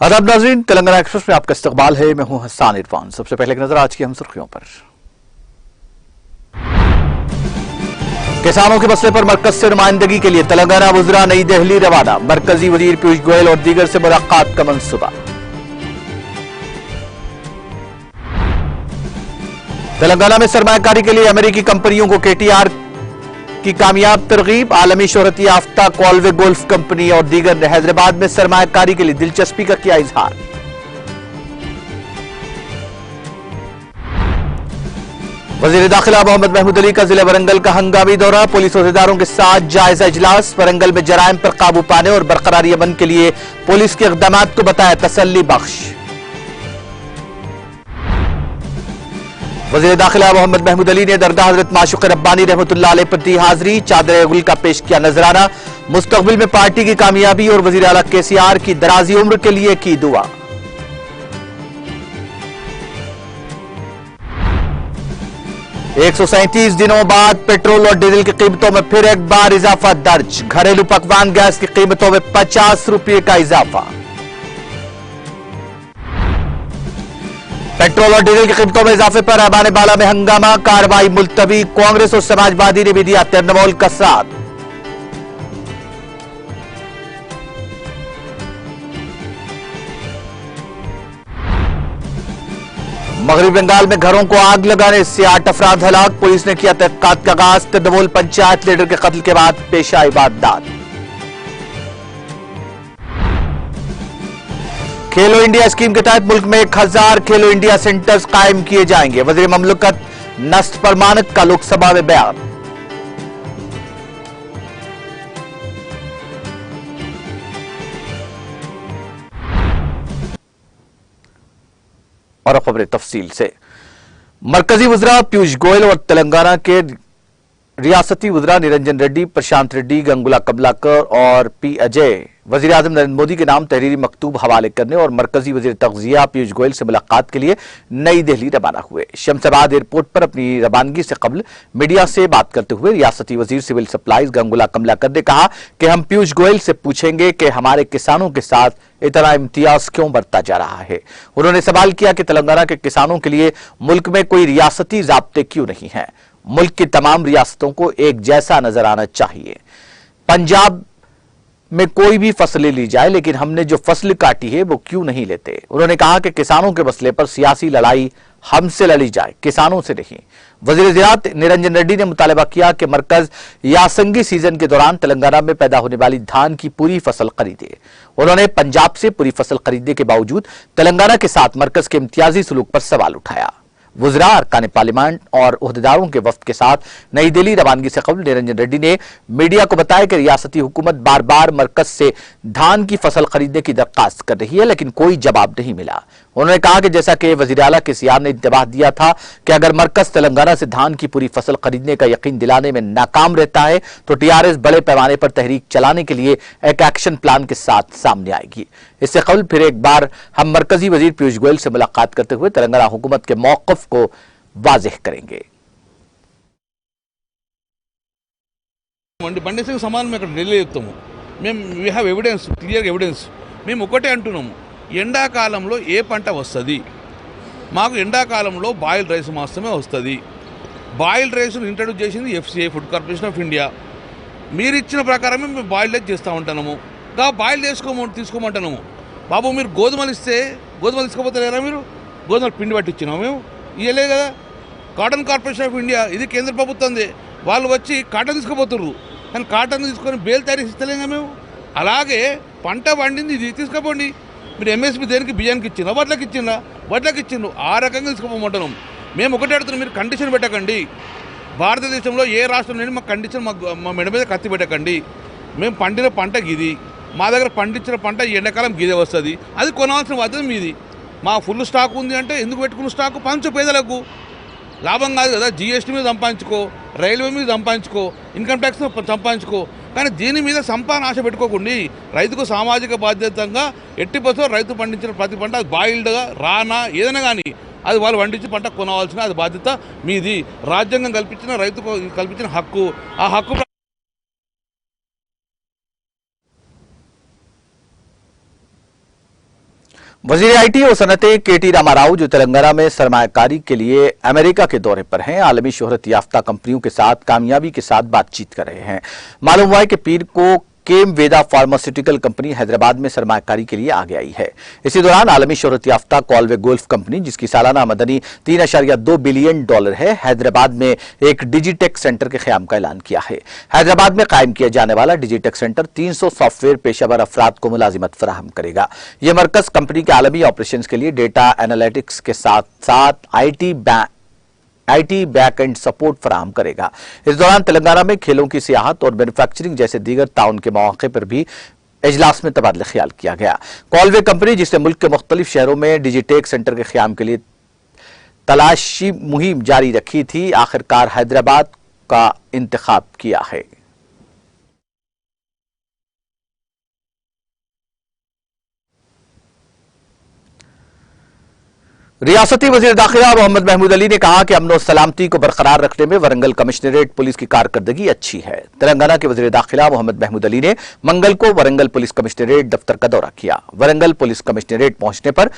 आदाब नाज़रीन, तेलंगाना एक्सप्रेस में आपका इस्तकबाल है। मैं हूं हसन इरफान। सबसे पहले एक नजर आज की हम सुर्खियों पर। किसानों के मसले पर मरकज से नुमाइंदगी के लिए तेलंगाना वज़रा नई दिल्ली रवाना। मरकजी वजीर पीयूष गोयल और दीगर से मुलाकात का मंसूबा। तेलंगाना में सरमायाकारी के लिए अमेरिकी कंपनियों को केटीआर की कामयाब तरगीब। आलमी शोहरत याफ्ता कॉलवे गोल्फ कंपनी और दीगर ने हैदराबाद में सरमायाकारी के लिए दिलचस्पी का किया इजहार। वजीर दाखिला मोहम्मद महमूद अली का जिला वरंगल का हंगामी दौरा। पुलिस अहदेदारों के साथ जायजा इजलास। वरंगल में जराइम पर काबू पाने और बरकरार अमन के लिए पुलिस के इक़दामात को बताया तसल्ली बख्श। वज़ीर दाखिला मोहम्मद महमूद अली ने दरगाह हज़रत माशूक़ रब्बानी रहमतुल्लाह अलैह पर दी हाजिरी। चादर गुल का पेश किया नजराना। मुस्तक़बिल में पार्टी की कामयाबी और वज़ीर आला केसीआर की दराजी उम्र के लिए की दुआ। एक 137 दिनों बाद पेट्रोल और डीजल की कीमतों में फिर एक बार इजाफा दर्ज। घरेलू पकवान गैस की कीमतों में 50 रुपये का इजाफा। पेट्रोल और डीजल की कीमतों में इजाफे पर अबाने बाला में हंगामा। कार्रवाई मुलतवी। कांग्रेस और समाजवादी ने भी दिया तृणमूल का साथ। मगरबी बंगाल में घरों को आग लगाने से 8 अफराद हलाक। पुलिस ने किया तहकीकात का आगाज। तृणमूल पंचायत लीडर के कत्ल के बाद पेश आई वारदात। खेलो इंडिया स्कीम के तहत मुल्क में 1000 खेलो इंडिया सेंटर्स कायम किए जाएंगे। वज़ीर ममलकत नस्त परमानक का लोकसभा में बयान। और खबरें तफसील से। मरकजी वज़रा पीयूष गोयल और तेलंगाना के रियासती वज़रा निरंजन रेड्डी, प्रशांत रेड्डी, गंगुला कमलाकर और पी अजय वज़ीर आज़म नरेंद्र मोदी के नाम तहरीरी मकतूब हवाले करने और मरकजी वज़ीर तग़ज़िया पीयूष गोयल से मुलाकात के लिए नई दिल्ली रवाना हुए। शमशाबाद एयरपोर्ट पर अपनी रवानगी से कबल मीडिया से बात करते हुए रियासती वज़ीर सिविल सप्लाईज गंगुला कमलाकर ने कहा कि हम पीयूष गोयल से पूछेंगे कि हमारे किसानों के साथ इतना इम्तियाज क्यों बरता जा रहा है। उन्होंने सवाल किया कि तेलंगाना के किसानों के लिए मुल्क में कोई रियासती ज़ाब्ते क्यों नहीं है। मुल्क की तमाम रियासतों को एक जैसा नजर आना चाहिए। पंजाब में कोई भी फसलें ली जाए, लेकिन हमने जो फसल काटी है वो क्यों नहीं लेते। उन्होंने कहा कि किसानों के मसले पर सियासी लड़ाई हमसे लड़ी जाए, किसानों से नहीं। वज़ीर ज़राअत निरंजन रेड्डी ने मुतालबा किया कि मरकज यासंगी सीजन के दौरान तेलंगाना में पैदा होने वाली धान की पूरी फसल खरीदे। उन्होंने पंजाब से पूरी फसल खरीदने के बावजूद तेलंगाना के साथ मरकज के इम्तियाजी सलूक पर सवाल उठाया। वज़रा अरकान पार्लियामेंट और उहदेदारों के वफ्द के साथ नई दिल्ली रवानगी से कबल निरंजन रेड्डी ने मीडिया को बताया कि रियासती हुकूमत बार बार मरकज से धान की फसल खरीदने की दरख्वास्त कर रही है, लेकिन कोई जवाब नहीं मिला। उन्होंने कहा कि जैसा कि वज़ीर आला केसीआर ने इंतबाह दिया था कि अगर मरकज तेलंगाना से धान की पूरी फसल खरीदने का यकीन दिलाने में नाकाम रहता है तो टीआरएस बड़े पैमाने पर तहरीक चलाने के लिए एक एक्शन प्लान के साथ सामने आएगी। इससे कबल फिर एक बार हम मरकजी वज़ीर पीयूष गोयल से मुलाकात करते हुए तेलंगाना हुकूमत के मौक़िफ़ को वाज़ेह करेंगे। బండిసింగ్ సమానం ఇక్కడ ఢిల్లీ చెప్తాము మేము we have evidence, clear evidence. మేము ఒకటే అంటున్నాము, ఎండాకాలంలో ఏ పంట వస్తుంది. మాకు ఎండాకాలంలో బాయిల్డ్ రైస్ మాత్రమే వస్తుంది. బాయిల్డ్ రైస్ను ఇంట్రడ్యూస్ చేసింది FCI, food corporation of India. మీరు ఇచ్చిన ప్రకారమే మేము బాయిల్డ్ రైస్ చేస్తూ ఉంటున్నాము. బాయిల్డ్ తీసుకోమంటున్నాము. బాబు మీరు గోధుమలు ఇస్తే గోధుమలు తీసుకోపోతలేరా? మీరు గోధుమలు పిండి పట్టించినాము, మేము ఇవ్వలే కదా. కాటన్ కార్పొరేషన్ ఆఫ్ ఇండియా ఇది కేంద్ర ప్రభుత్వంది. వాళ్ళు వచ్చి కాటన్ తీసుకుపోతుర్రు, కానీ కాటన్ తీసుకొని బేల్ తయారీ ఇస్తలేగా మేము. అలాగే పంట పండింది ఇది తీసుకుపోండి. మీరు ఎంఎస్పీ దేనికి బియ్యానికి ఇచ్చిండ్రా, వడ్లకి ఇచ్చిండ్రు, ఆ రకంగా తీసుకుపోమంటున్నాం. మేము ఒకటే అడుగుతున్నాం, మీరు కండిషన్ పెట్టకండి. భారతదేశంలో ఏ రాష్ట్రం లేని మా కండిషన్ మా మెడ మీద కత్తి పెట్టకండి. మేము పండిన పంట గిది, మా దగ్గర పండించిన పంట ఎండాకాలం గిదే వస్తుంది, అది కొనాల్సిన బాధ్యత మీది. మా ఫుల్ స్టాక్ ఉంది అంటే ఎందుకు పెట్టుకున్న స్టాకు? పంచు పేదలకు లాభం కాదు కదా. జీఎస్టీ మీద సంపాదించుకో, రైల్వే మీద సంపాదించుకో, ఇన్కమ్ ట్యాక్స్ సంపాదించుకో, కానీ దీని మీద సంపాదన ఆశ పెట్టుకోకండి. రైతుకు సామాజిక బాధ్యతంగా ఎట్టి పరిస్థితుల్లో రైతు పండించిన ప్రతి పంట అది బాయిల్డ్గా రానా ఏదైనా కానీ అది వాళ్ళు పండించిన పంట కొనవలసిన అది బాధ్యత మీది. రాజ్యాంగం కల్పించిన రైతుకు కల్పించిన హక్కు, ఆ హక్కు वजीर आईटी और सनतें केटी रामाराव जो तेलंगाना में सरमायाकारी के लिए अमेरिका के दौरे पर हैं, आलमी शोहरत याफ्ता कंपनियों के साथ कामयाबी के साथ बातचीत कर रहे हैं। मालूम हुआ है कि पीर को केम वेदा फार्मास्यूटिकल कंपनी हैदराबाद में सरमायाकारी के लिए आगे आई है। इसी दौरान आलमी शोहरत याफ्ता कॉलवे गोल्फ कंपनी, जिसकी सालाना आमदनी $3.2 बिलियन है, हैदराबाद में एक डिजिटेक सेंटर के क़याम का ऐलान किया है। हैदराबाद में कायम किया जाने वाला डिजिटेक सेंटर 300 सॉफ्टवेयर पेशेवर अफराद को मुलाजिमत फराहम करेगा। यह मरकज कंपनी के आलमी ऑपरेशन के लिए डेटा एनालिटिक्स के साथ साथ आईटी बैक एंड सपोर्ट फराहम करेगा। इस दौरान तेलंगाना में खेलों की सियाहत और मैन्युफैक्चरिंग जैसे दीगर ताउन के मौके पर भी इजलास में तबादला ख्याल किया गया। कॉलवे कंपनी, जिसने मुल्क के मुख्तलिफ शहरों में डिजिटेक सेंटर के क़याम के लिए तलाशी मुहिम जारी रखी थी, आखिरकार हैदराबाद का इंतखाब किया है। रियासती वजीर दाखिला मोहम्मद महमूद अली ने कहा कि अमन और सलामती को बरकरार रखने में वरंगल कमिश्नरेट पुलिस की कारकर्दगी अच्छी है। तेलंगाना के वजीर दाखिला मोहम्मद महमूद अली ने मंगल को वरंगल पुलिस कमिश्नरेट दफ्तर का दौरा किया। वरंगल पुलिस कमिश्नरेट पहुंचने पर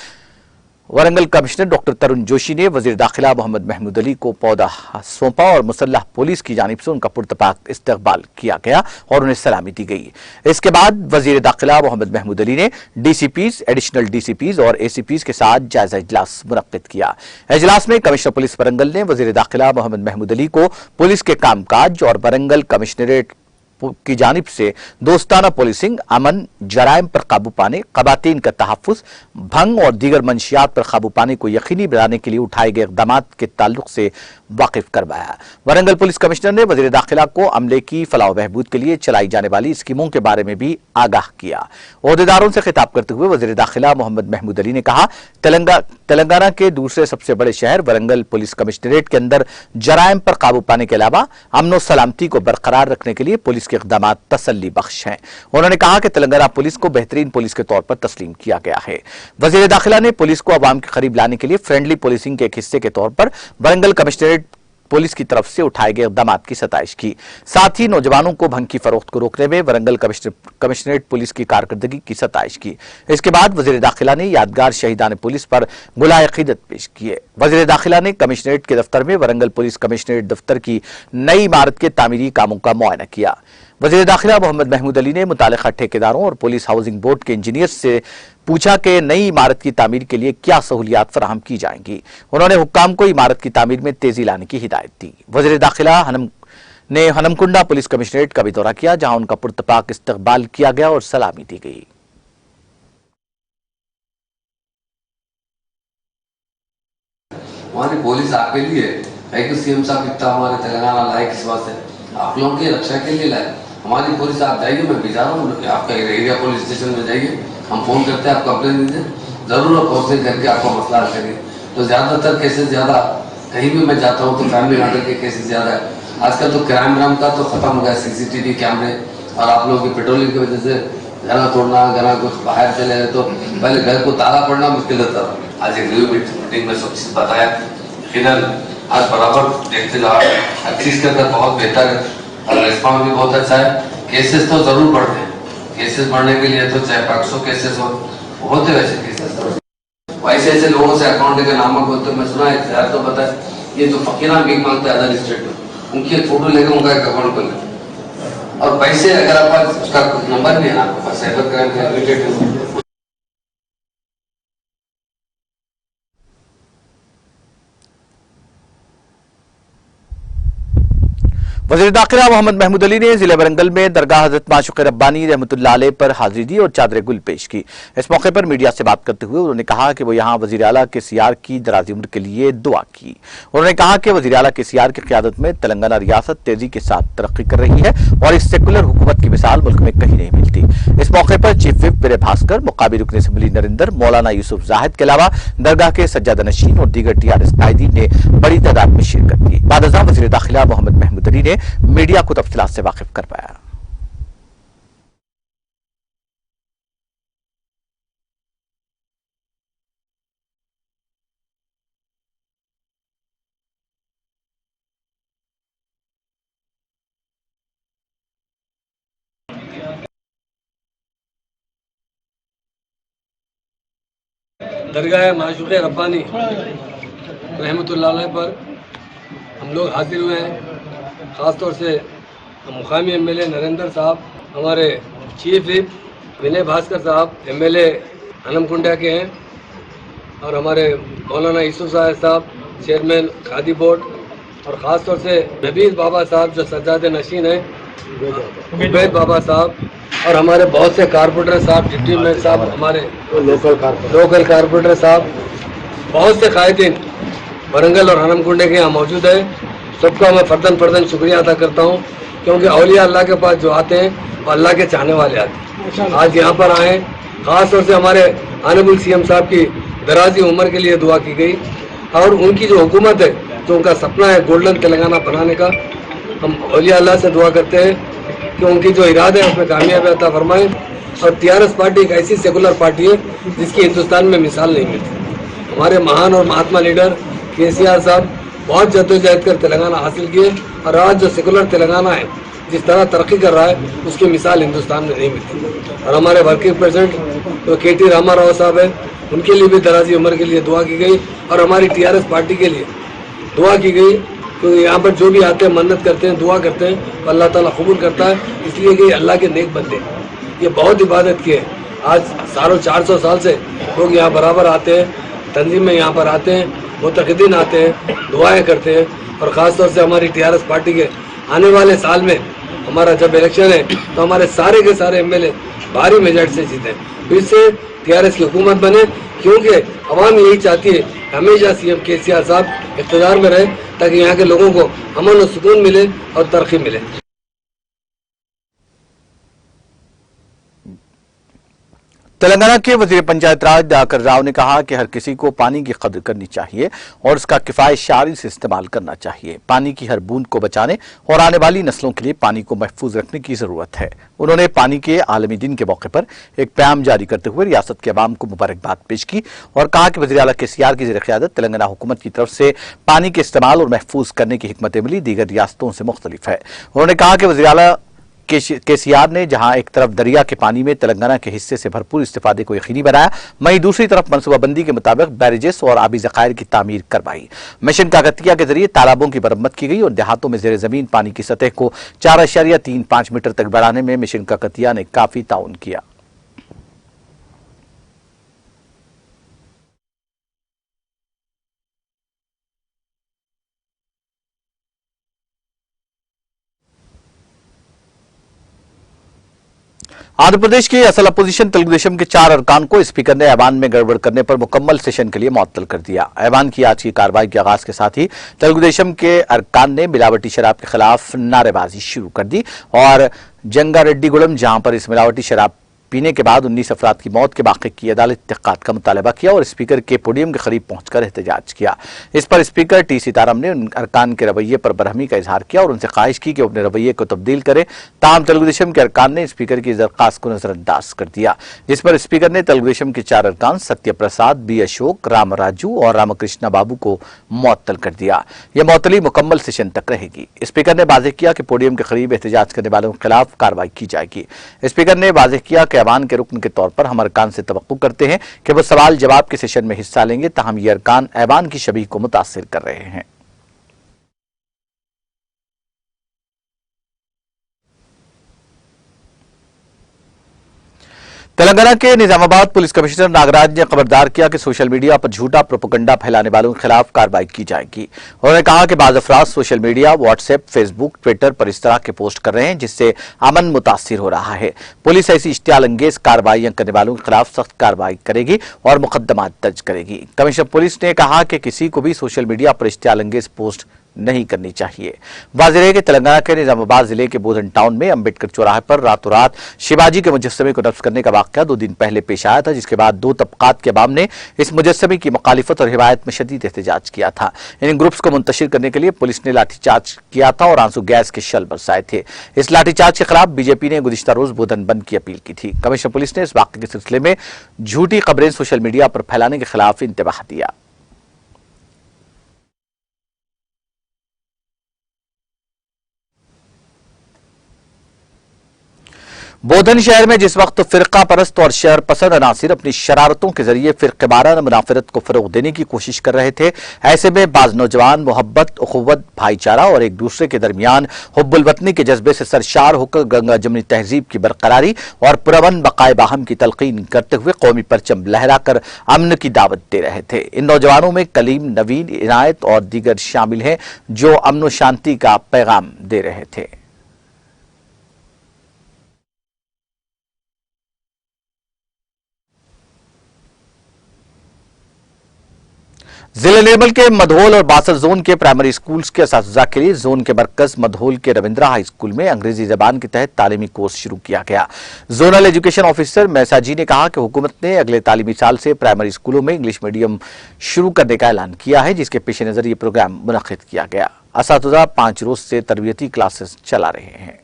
वरंगल कमिश्नर डॉक्टर तरुण जोशी ने वजीर दाखिला मोहम्मद महमूद अली को पौधा सौंपा और मुसल्लह पुलिस की जानिब से उनका पुरतपाक इस्तकबाल किया गया और उन्हें सलामी दी गई। इसके बाद वजीर दाखिला मोहम्मद महमूद अली ने डीसीपीज, एडिशनल डीसीपीज और एसीपीज के साथ जायजा इजलास मुनक्किद किया। इजलास में कमिश्नर पुलिस वरंगल ने वजीर दाखिला मोहम्मद महमूद अली को पुलिस के कामकाज और वरंगल कमिश्नरेट की जानिब से दोस्ताना पुलिसिंग, अमन, जराइम पर काबू पाने, खवातीन का तहफ़्फ़ुज़, भंग और दीगर मंशियात पर काबू पाने को यकीनी बनाने के लिए उठाए गए इक़दामात के ताल्लुक से वाकिफ करवाया। वरंगल पुलिस कमिश्नर ने वज़ीर दाखिला को अमले की फलाह बहबूद के लिए चलाई जाने वाली स्कीमों के बारे में भी आगाह किया। ओहदेदारों से खिताब करते हुए वज़ीर दाखिला मोहम्मद महमूद अली ने कहा, तेलंगाना के दूसरे सबसे बड़े शहर वरंगल पुलिस कमिश्नरेट के अंदर जराइम पर काबू पाने के अलावा अमन और सलामती को बरकरार रखने के लिए पुलिस के इक़दामात तसल्ली बख्श हैं। उन्होंने कहा कि तेलंगाना पुलिस को बेहतरीन पुलिस के तौर पर तस्लीम किया गया है। वज़ीर दाखिला ने पुलिस को अवाम के करीब लाने के लिए फ्रेंडली पुलिसिंग के एक हिस्से के तौर पर वरंगल कमिश्नरेट पुलिस की तरफ से उठाए गए इक़दामात की सताइश की। साथ ही नौजवानों को भंग की फरोख्त को रोकने में वरंगल कमिश्नरेट पुलिस की कारकर्दगी की सताइश की। इसके बाद वज़ीर दाखिला ने यादगार शहीदान पुलिस पर गुलाए अक़ीदत पेश किए। वज़ीर दाखिला ने कमिश्नरेट के दफ्तर में वरंगल पुलिस कमिश्नरेट दफ्तर की नई इमारत के तामीरी कामों का मुआयना किया। वज़ीर दाखिला मोहम्मद महमूद अली ने मुतालिका ठेकेदारों और पुलिस हाउसिंग बोर्ड के इंजीनियर्स से पूछा कि नई इमारत की तामीर के लिए क्या सहूलियात फराहम की जाएंगी। उन्होंने हुक्काम को इमारत की तामीर में तेजी लाने की हिदायत दी। वज़ीर दाखिला ने हनमकुंडा पुलिस कमिश्नरेट का भी दौरा किया, जहां उनका पुरतपाक इस्तकबाल किया गया और सलामी दी गई। हमारी पुलिस आपके लिए है कि सीएम साहब इतना हमारे तेलंगाना लाए किस वास्ते, आप लोगों की रक्षा के लिए लाए। हमारी पुलिस आप जाइए, मैं भी जा रहा हूँ, आपका एरिया पुलिस स्टेशन में जाइए, हम फोन करते हैं, आप कंप्लेन दीजिए, जरूर काउंसलिंग करके आपका मसला हल करिए। तो ज्यादातर केसेस ज्यादा कहीं भी मैं जाता हूँ तो फैमिली मैटर के केसेस ज्यादा है। आजकल तो क्राइम व्राइम का तो खत्म हो गया, सीसीटीवी कैमरे और आप लोगों की पेट्रोलिंग की वजह से घर तोड़ना, घर कुछ बाहर चले गए तो पहले घर को ताला पड़ना मुश्किल होता था। आज एक रिव्यू मीटिंग में सब चीज बताया, फिलहाल आज बराबर देखते जाओ, हर चीज के अंदर बहुत बेहतर है और रिस्पॉन्स भी बहुत अच्छा है। केसेस तो जरूर बढ़ते हैं, केसेस बढ़ने के लिए तो चाहे 500 केसेस हो, होते वैसे केसेस वैसे ऐसे लोगों से अकाउंट के नाम बोलते, मैं सुना है यार तो पता है, ये जो फकीरान भीख मांगते हैं अदर स्टेट में, उनकी एक फोटो लेकर उनका एक अकाउंट खोल लेते और पैसे अगर आपके पास उसका नंबर नहीं है ना, आपके पास साइबर क्राइम के रिलेटेड वज़ीर दाखिला मोहम्मद महमूद अली ने जिले वरंगल में दरगाह हजरत माशूक़ रब्बानी रहमतुल्लाह अलैह पर हाजिरी दी और चादर गुल पेश की। इस मौके पर मीडिया से बात करते हुए उन्होंने कहा कि वो यहाँ वज़ीर आला के सीआर की दराज़ी उम्र के लिए दुआ की। उन्होंने कहा कि वज़ीर आला के सीआर की क़यादत में तेलंगाना रियासत तेजी के साथ तरक्की कर रही है और इस सेकुलर हुकूमत की मिसाल मुल्क में कहीं नहीं मिलती। इस मौके पर चीफ विप विरे भास्कर, मुकाबी रुकन असम्बली नरिंदर, मौलाना यूसुफ जाहिद के अलावा दरगाह के सज्जादा नशीन और दीगर टीआरएस कायदीन ने बड़ी तादाद में शिरकत की। बाद अज़ां वज़ीर दाखिला मोहम्मद महमूद अली ने मीडिया को तफसीलात से वाकिफ करवाया। दरगाह माशूक़ रब्बानी रहमतुल्लाह अलैह पर हम लोग हाजिर हुए हैं। ख़ास तौर से मुकामी एमएलए नरेंद्र साहब, हमारे चीफ विप विनय भास्कर साहब एमएलए हनमकुंडा के हैं, और हमारे मौलाना यूसुफ साहब चेयरमैन खादी बोर्ड, और ख़ास तौर से नबील बाबा साहब जो सज्जाद नशीन हैं, उबैद बाबा साहब, और हमारे बहुत से कारपोरेटर साहब, डिप्टी मेयर साहब, हमारे लोकल कारपोरेटर साहब, बहुत से कायदीन वरंगल और हनमकुंडे के यहाँ मौजूद है। सबका मैं फर्दन शुक्रिया अदा करता हूँ, क्योंकि औलिया अल्लाह के पास जो आते हैं वो अल्लाह के चाहने वाले आते हैं। आज यहाँ पर आए, ख़ास तौर से हमारे ऑनरेबल सीएम साहब की दराजी उम्र के लिए दुआ की गई, और उनकी जो हुकूमत है, जो उनका सपना है गोल्डन तेलंगाना बनाने का, हम औलिया अल्लाह से दुआ करते हैं कि उनकी जो इरादे है उसमें कामयाबी अता फरमाएं। और टीआरएस पार्टी एक ऐसी सेकुलर पार्टी है जिसकी हिंदुस्तान में मिसाल नहीं मिलती। हमारे महान और महात्मा लीडर केसीआर साहब बहुत जद्दोजहद कर तेलंगाना हासिल किए, और आज जो सेकुलर तेलंगाना है जिस तरह तरक्की कर रहा है उसकी मिसाल हिंदुस्तान में नहीं मिलती। और हमारे वर्किंग प्रेसिडेंट जो KT रामाराव साहब है, उनके लिए भी दराजी उम्र के लिए दुआ की गई, और हमारी टीआरएस पार्टी के लिए दुआ की गई, क्योंकि यहाँ पर जो भी आते हैं मन्नत करते हैं, दुआ करते हैं, तो अल्लाह ताला कबूल करता है। इसलिए कि अल्लाह के नेक बंदे, ये बहुत इबादत किए। आज सालों 400 साल से लोग यहाँ बराबर आते हैं, तंजीम में यहाँ पर आते हैं, मुतक़िदीन आते हैं, दुआएं करते हैं। और ख़ास तौर से हमारी टीआरएस पार्टी के आने वाले साल में हमारा जब इलेक्शन है तो हमारे सारे के सारे एमएलए भारी मेजॉरिटी से जीते, फिर से टीआरएस की हुकूमत बने, क्योंकि अवाम यही चाहती है हमेशा सीएम केसीआर साहब इक़्तिदार में रहे, ताकि यहाँ के लोगों को अमन और सुकून मिले और तरक्की मिले। तेलंगाना के वजीर पंचायत राज दयाकर राव ने कहा कि हर किसी को पानी की कदर करनी चाहिए और उसका किफायतशारी से इस्तेमाल करना चाहिए। पानी की हर बूंद को बचाने और आने वाली नस्लों के लिए पानी को महफूज रखने की जरूरत है। उन्होंने पानी के आलमी दिन के मौके पर एक प्याम जारी करते हुए रियासत के अवाम को मुबारकबाद पेश की और कहा कि वज़ीर आला केसीआर की ज़ेर क़यादत तेलंगाना हुकूमत की तरफ से पानी के इस्तेमाल और महफूज करने की हिकमत अमली दीगर रियासतों से मुख्तलिफ है। उन्होंने कहा कि वज़ीर आला केसीआर ने जहां एक तरफ दरिया के पानी में तेलंगाना के हिस्से से भरपूर इस्तेफादे को यकीनी बनाया, वहीं दूसरी तरफ मनसूबाबंदी के मुताबिक बैरेजेस और आबी ज़खायर की तामीर करवाई। मिशन काकतिया के जरिए तालाबों की मरम्मत की गई और देहातों में जेर जमीन पानी की सतह को 4.35 मीटर तक बढ़ाने में मिशन काकतिया ने काफी ताउन किया। आंध्र प्रदेश के असल अपोजिशन तेलुगुदेशम के 4 अरकान को स्पीकर ने ऐवान में गड़बड़ करने पर मुकम्मल सेशन के लिए मुअत्तल कर दिया। ऐवान की आज की कार्रवाई के आगाज के साथ ही तेलुगुदेशम के अरकान ने मिलावटी शराब के खिलाफ नारेबाजी शुरू कर दी और जंगारेड्डीगुड़म, जहां पर इस मिलावटी शराब पीने के बाद 19 अफराद की मौत के वाक़े की अदालत तहक़ीक़ात का मुतालबा किया और स्पीकर के पोडियम के करीब पहुंचकर एहतजाज किया। इस पर स्पीकर टी सीताराम ने उन अरकान के रवैये पर बरहमी का इजहार किया और उनसे ख्वाहिश की कि अपने रवैये को तब्दील करें। ताहम तेलुगुदेशम के अरकान ने स्पीकर की दरख्वास्त को नजरअंदाज कर दिया, जिस पर स्पीकर ने तेलुगुदेशम के 4 अरकान सत्य प्रसाद, बी अशोक, रामराजू और रामकृष्णा बाबू को मुअत्तल कर दिया। यह मुअत्तली मुकम्मल सेशन तक रहेगी। स्पीकर ने वाज़ेह किया कि पोडियम के करीब एहतजाज करने वालों के खिलाफ कार्रवाई की जाएगी। स्पीकर ने वाज़ेह किया कि ऐवान के रुकन के तौर पर हम अरकान से तवक्को करते हैं कि वो सवाल जवाब के सेशन में हिस्सा लेंगे, ताहम ये अरकान ऐवान की शबीह को मुतासिर कर रहे हैं। तेलंगाना के निजामाबाद पुलिस कमिश्नर नागराज ने खबरदार किया कि सोशल मीडिया पर झूठा प्रोपेगेंडा फैलाने वालों के खिलाफ कार्रवाई की जाएगी। उन्होंने कहा कि बाज़ अफराद social media, WhatsApp, Facebook, Twitter पर इस तरह के पोस्ट कर रहे हैं जिससे अमन मुतासिर हो रहा है। पुलिस ऐसी इश्तियाल अंगेज कार्रवाइयां करने वालों के खिलाफ सख्त कार्रवाई करेगी और मुकदमा दर्ज करेगी। कमिश्नर पुलिस ने कहा कि किसी को भी सोशल मीडिया पर इश्तियाल अंगेज पोस्ट नहीं करनी चाहिए। वाज़ेह है कि तेलंगाना के निजामाबाद जिले के बोधन टाउन में अंबेडकर चौराहे पर रातों रात शिवाजी के मुजस्समे को नस्ब करने का वाकया 2 दिन पहले पेश आया था, जिसके बाद 2 तबकात के अवाम ने इस मुजस्समे की मुखालिफत और हिमायत में शदीद एहतजाज किया था। इन ग्रुप्स को मुंतशिर करने के लिए पुलिस ने लाठीचार्ज किया था और आंसू गैस के शल बरसाए थे। इस लाठीचार्ज के खिलाफ बीजेपी ने गुज़िश्ता रोज बोधन बंद की अपील की थी। कमिश्नर पुलिस ने इस वाकये के सिलसिले में झूठी खबरें सोशल मीडिया पर फैलाने के खिलाफ इंतबाह दिया। बोधन शहर में जिस वक्त फिरका परस्त और शहर पसंद अनासिर अपनी शरारतों के जरिए फिरकेवाराना मुनाफरत को फरोग देने की कोशिश कर रहे थे, ऐसे में बाज नौजवान मोहब्बत, उखुवत, भाईचारा और एक दूसरे के दरमियान हुब्बुल वतनी के जज्बे से सरशार होकर गंगा जमनी तहजीब की बरकरारी और पुरअमन बकाए बाहम की तलकीन करते हुए कौमी परचम लहराकर अमन की दावत दे रहे थे। इन नौजवानों में कलीम, नवीन, इनायत और दीगर शामिल हैं जो अमन व शांति का पैगाम दे रहे थे। जिले निर्मल के मधोल और बासर जोन के प्राइमरी स्कूल्स के असातिज़ा के लिए जोन के मरकज मधोल के रविंद्रा हाई स्कूल में अंग्रेजी जबान के तहत तालीमी कोर्स शुरू किया गया। जोनल एजुकेशन ऑफिसर मैसा जी ने कहा कि हुकूमत ने अगले तालीमी साल से प्राइमरी स्कूलों में इंग्लिश मीडियम शुरू करने का ऐलान किया है, जिसके पेश नजर ये प्रोग्राम मुनक्किद किया गया। असातिज़ा 5 रोज से तरबियती क्लासेस चला रहे हैं।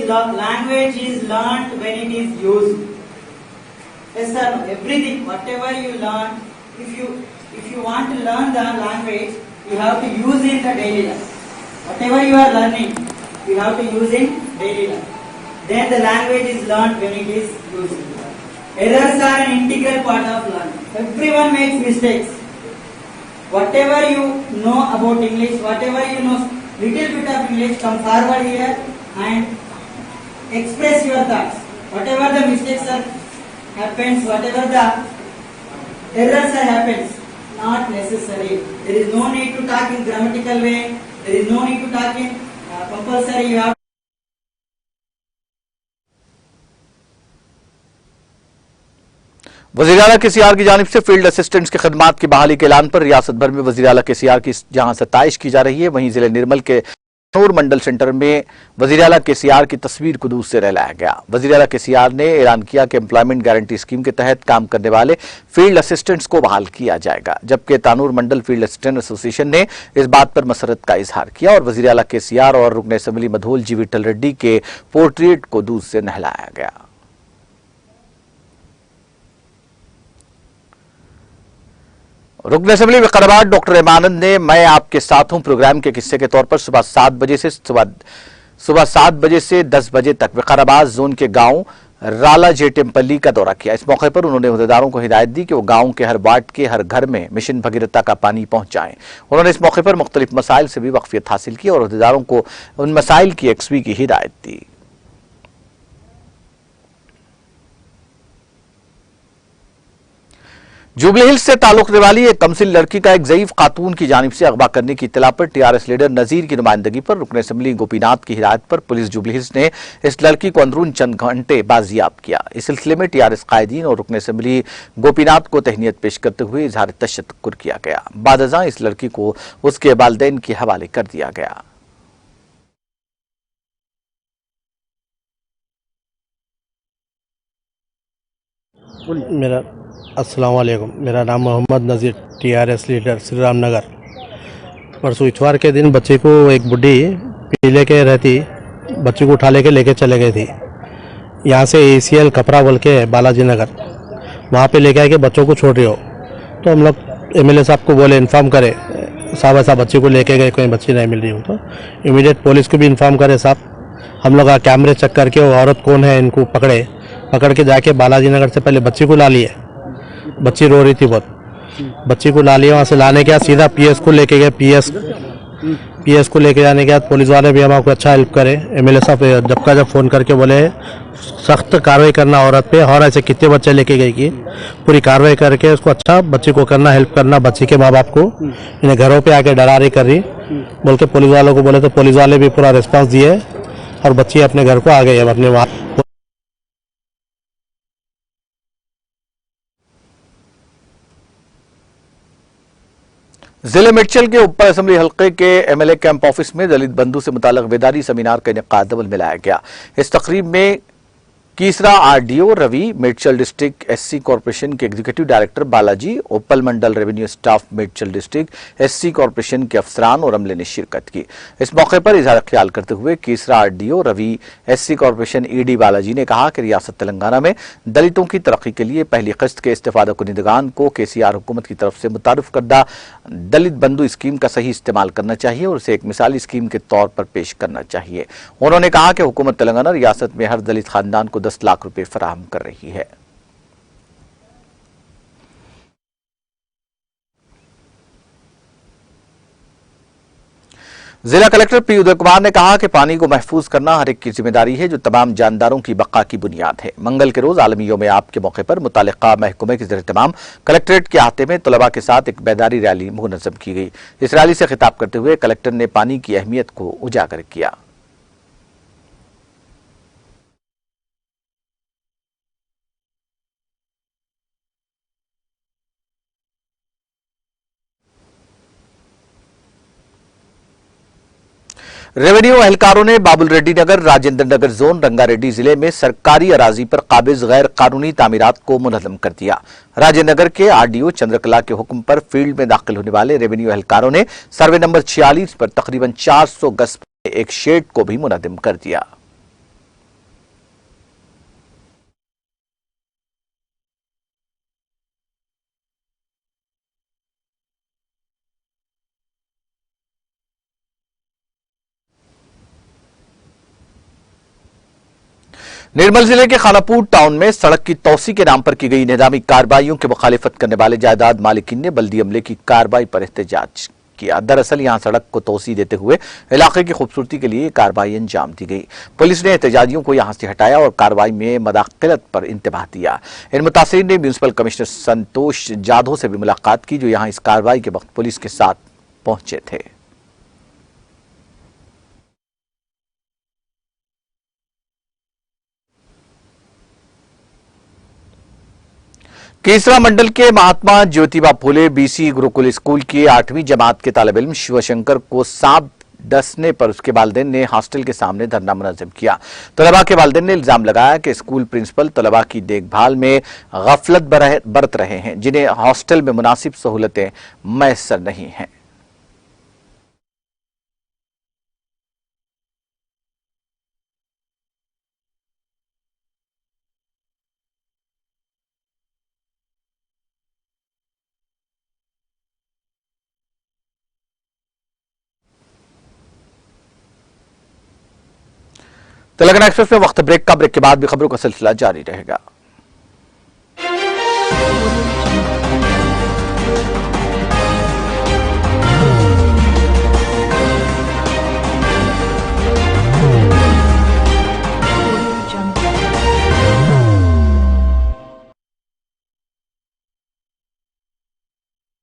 Language is learnt when it is used. Yes sir, everything, whatever you learn, if you want to learn the language, you have to use in the daily life. Whatever you are learning, you have to use in daily life. Then the language is learnt when it is used. Errors are an integral part of learning. Everyone makes mistakes. Whatever you know about English, whatever you know, little bit of English, come forward here and express your thoughts. Whatever the mistakes are happens, whatever the errors are happens, not necessary. There is no need to talk in grammatical way. There is no need to talk in compulsory. You have वज़ीर आला केसीआर की जानिब से field assistants की खिदमात की बहाली के ऐलान पर रियासत भर में वज़ीर आला केसीआर की जहां सताइश की जा रही है, वहीं जिले निर्मल के नूर मंडल सेंटर में वज़ीर आला केसीआर की तस्वीर को दूर से लहराया गया। वज़ीर आला केसीआर ने ऐलान किया कि एम्प्लॉयमेंट गारंटी स्कीम के तहत काम करने वाले फील्ड असिस्टेंट्स को बहाल किया जाएगा, जबकि तानूर मंडल फील्ड असिस्टेंट एसोसिएशन ने इस बात पर मसरत का इजहार किया और वज़ीर आला केसीआर और रुकन असेंबली मधोल जी विठल रेड्डी के पोर्ट्रेट को दूर से नहलाया गया। रुकन असेंबली विकाराबाद डॉक्टर इमानंद ने मैं आपके साथ हूं प्रोग्राम के किस्से के तौर पर सुबह 7 बजे से 10 बजे तक विकाराबाद जोन के गांव राला जेटेम्पल्ली का दौरा किया। इस मौके पर उन्होंने अहदेदारों को हिदायत दी कि वो गांव के हर वार्ड के हर घर में मिशन भगीरथा का पानी पहुंचाएं। उन्होंने इस मौके पर मुख्तलिफ मसाइल से भी वाकफियत हासिल की और अहदेदारों को उन मसाइल की यकसवी की हिदायत दी। जुबली हिल्स से ताल्लुक रखने वाली एक कमसिल लड़की का एक ज़ईफ खातून की जानिब से अगवा करने की इत्तला पर टीआरएस लीडर नजीर की नुमाइंदगी पर रुकन असेंबली गोपीनाथ की हिदायत पर पुलिस जुबली हिल्स ने इस लड़की को अंदरून चंद घंटे बाजियाब किया। इस सिलसिले में टीआरएस कायदीन और रुकन असेंबली गोपीनाथ को तहनीत पेश करते हुए इजहार तशक्कुर किया गया। बाद अज़ां इस लड़की को उसके वालिदैन के हवाले कर दिया गया। अस्सलाम वालेकुम, मेरा नाम मोहम्मद नज़ीर, टीआरएस लीडर श्री राम नगर। परसों इतवार के दिन बच्चे को एक बुढ़ी पीले के रहती बच्चे को उठा लेके चले गई थी। यहाँ से ACL कपड़ा बोल के बालाजी नगर, वहाँ पे लेके आए कि बच्चों को छोड़ रहे हो। तो हम लोग MLA साहब को बोले इन्फॉर्म करे साहब ऐसा बच्चे को लेके गए, कोई बच्ची नहीं मिल रही हो। तो इमीडिएट पुलिस को भी इन्फॉर्म करे साहब। हम लोग कैमरे चेक करके वो औरत कौन है इनको पकड़ के जाके बालाजी नगर से पहले बच्ची को ला लिए। बच्ची रो रही थी बहुत, बच्ची को ला लिया। वहाँ से लाने के बाद सीधा PS को लेके गए। PS को लेके जाने के बाद पुलिस वाले भी हमारे अच्छा हेल्प करे। MLA साहब जब फ़ोन करके बोले सख्त कार्रवाई करना औरत पे, और ऐसे कितने बच्चे लेके गए कि पूरी कार्रवाई करके उसको अच्छा बच्ची को करना, हेल्प करना। बच्ची के माँ बाप को इन्हें घरों पे आके डरारी कर रही बोल के पुलिस वालों को बोले, तो पुलिस वाले भी पूरा रिस्पॉन्स दिए और बच्ची अपने घर को आ गई है अपने वहाँ। जिले मिर्चल के ऊपर असेंबली हल्के के MLA कैंप ऑफिस में दलित बंधु से मुताल्लिक बेदारी सेमिनार का इनेकाद अमल में लाया गया। इस तकरीब में Keesara RDO Ravi, Medchal district SC corporation के एग्जीक्यूटिव डायरेक्टर बालाजी, ओपल mandal revenue staff Medchal district SC corporation के अफसरान और अमले ने शिरकत की। इस मौके पर इजहार ख्याल करते हुए Keesara RDO Ravi, SC corporation ED Balaji ने कहा कि रियासत तेलंगाना में दलितों की तरक्की के लिए पहली किस्त के इस्तेफादा कुनिंदगान को केसीआर हुकूमत की तरफ से मुतारिफ करदा दलित बंधु स्कीम का सही इस्तेमाल करना चाहिए और उसे एक मिसाली स्कीम के तौर पर पेश करना चाहिए। उन्होंने कहा कि हुकूमत तेलंगाना रियासत में हर दलित खानदान को 10 लाख रुपए फराहम कर रही है। जिला कलेक्टर पी उदय कुमार ने कहा कि पानी को महफूज करना हर एक की जिम्मेदारी है, जो तमाम जानदारों की बका की बुनियाद है। मंगल के रोज आलमी यौम आब के मौके पर मुतालिका महकमे के ज़ेर-ए-तमाम कलेक्ट्रेट के अहाते में तलबा के साथ एक बेदारी रैली मुनज़्ज़म की गई। इस रैली से खिताब करते हुए कलेक्टर ने पानी की अहमियत को उजागर किया। रेवेन्यू एहलकारों ने बाबुल रेड्डी नगर, राजेंद्र नगर जोन, रंगारेड्डी जिले में सरकारी अराजी पर काबिज गैर कानूनी तामीरात को मुनहदम कर दिया। राजेंद्र नगर के आरडीओ चंद्रकला के हुक्म पर फील्ड में दाखिल होने वाले रेवेन्यू एहलकारों ने सर्वे नंबर 46 पर तकरीबन 400 गज पर एक शेड को भी मुनहदम कर दिया। निर्मल जिले के खानापुर टाउन में सड़क की तौसी के नाम पर की गई निजामी कार्रवाइयों की मुखालिफत करने वाले जायदाद मालिकीन ने बल्दी अमले की कार्रवाई पर एहतजाज किया। दरअसल यहां सड़क को तौसी देते हुए इलाके की खूबसूरती के लिए कार्रवाई अंजाम दी गई। पुलिस ने एहतजाजियों को यहां से हटाया और कार्रवाई में मदाखलत पर इंतबाह दिया। इन मुतासिरीन ने म्यूनिसिपल कमिश्नर संतोष जाधव से भी मुलाकात की, जो यहां इस कार्रवाई के वक्त पुलिस के साथ पहुंचे थे। कीसरा मंडल के महात्मा ज्योतिबा फुले बीसी गुरुकुल स्कूल की 8वीं जमात के तालिब इल्म शिवशंकर को सांप डसने पर उसके वालिदैन ने हॉस्टल के सामने धरना मुनज़्ज़म किया। तलबा के वालिदैन ने इल्जाम लगाया कि स्कूल प्रिंसिपल तलबा की देखभाल में गफलत बरत रहे हैं, जिन्हें हॉस्टल में मुनासिब सहूलतें मैसर नहीं हैं। तेलंगाना एक्सप्रेस में वक्त ब्रेक के बाद भी खबरों का सिलसिला जारी रहेगा।